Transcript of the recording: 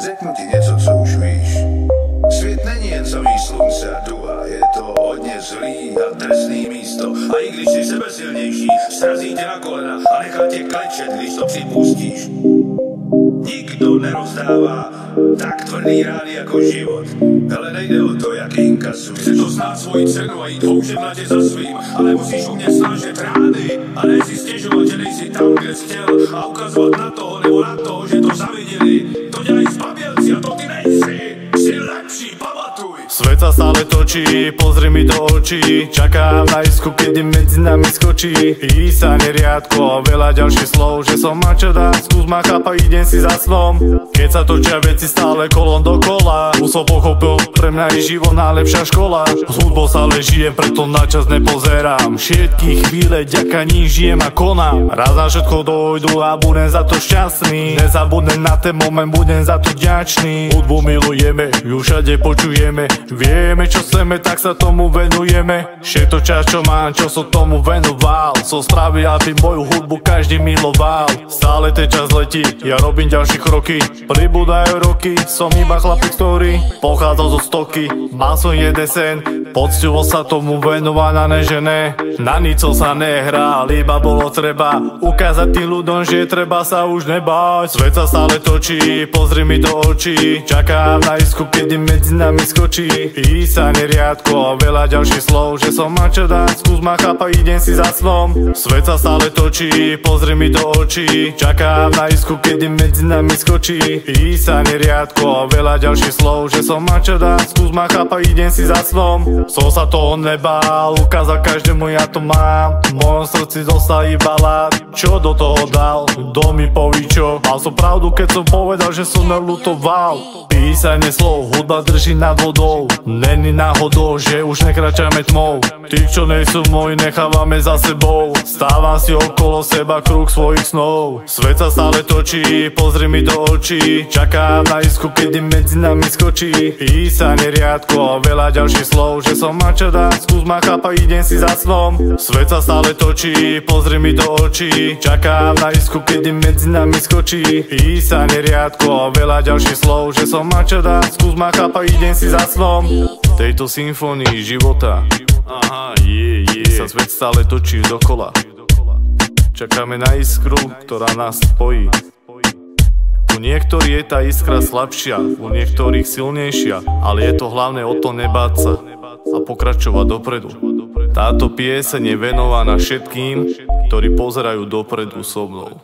Řeknu ti něco, co už víš. Svět není jen samý slunce a duha, je to hodně zlý a drsný místo. A i když jsi sebesilnější, srazí tě na kolena a nechá tě klečet, když to připustíš. Nikdo nerozdává tak tvrdý rány jako život. Ale nejde o to, jak inkasuješ. Chce to znát svoji cenu a jít houževnatě za svým, ale musíš umět snášet rány a ne si stěžovat, že nejsi tam, kde jsi chtěl, a ukazovat na toho nebo na toho, že to zaviděli. To dělají zbabělci a to ty nejsi. Si lepší, pamatuj. Svet sa stále točí, pozri mi do očí. Čakám na isku, keď medzi nami skočí. Písanie riadko a veľa ďalších slov, že som mačada, skús ma chápať, idem si za snom. Keď sa točia veci stále kolom dokola, už som pochopil, pre mňa je život najlepšia škola. S hudbou stále žijem, preto na čas nepozerám. Všetky chvíle ďaka ní žijem a konám. Raz na všetko dojdu a budem za to šťastný. Nezabudnem na ten moment, budem za to vďačný. Hudbu milujeme, ju všade počujeme. Vieme, čo chceme, tak sa tomu venujeme. Všetko čas, čo mám, čo som tomu venoval, som spravil, aby moju hudbu každý miloval. Stále ten čas letí, ja robím ďalšie kroky. Pribúdajú roky, som iba chlapík, ktorý pochádzal zo stoky. Mal som jeden sen, poctivo sa tomu venovať a ne že ne. Na nico sa nehral, iba bolo treba ukázať tým ľuďom, že treba sa už nebáť. Svet sa stále točí, pozri mi do očí. Čakám na isku, keď medzi nami skočí. Písanie riadko a veľa ďalších slov, že som mačada, skús ma chápať, idem si za snom. Svet sa stále točí, pozri mi do očí. Čakám na isku, keď medzi nami skočí. Písanie riadko a veľa ďalších slov, že som mačada, skús ma chápať, idem si za snom. Som sa toho nebál, ukázal každému, ja to mám. V mojom srdci zostal iba lát, čo do toho dal, kto mi poví čo. Mal som pravdu, keď som povedal, že som neľutoval. Písanie slov, hudba drží nad vodou. Není náhodou, že už nekračame tmou. Tých, čo nejsú moji, nechávame za sebou. Stávam si okolo seba kruh svojich snov. Svet sa stále točí, pozri mi do očí. Čakám na isku, keď medzi nami skočí. Písanie riadko a veľa ďalších slov, že som mačada, skús ma chápať, idem si za snom. Svet sa stále točí, pozri mi do očí. Čakám na isku, keď medzi nami skočí. Písanie riadko a veľa ďalších slov, že som mačada, skús ma chápať, idem si za snom. V tejto symfónii života sa svet stále točí dokola. Čakáme na iskru, ktorá nás spojí. U niektorých je tá iskra slabšia, u niektorých silnejšia, ale je to hlavne o to nebáť sa a pokračovať dopredu. Táto pieseň je venovaná všetkým, ktorí pozerajú dopredu so mnou.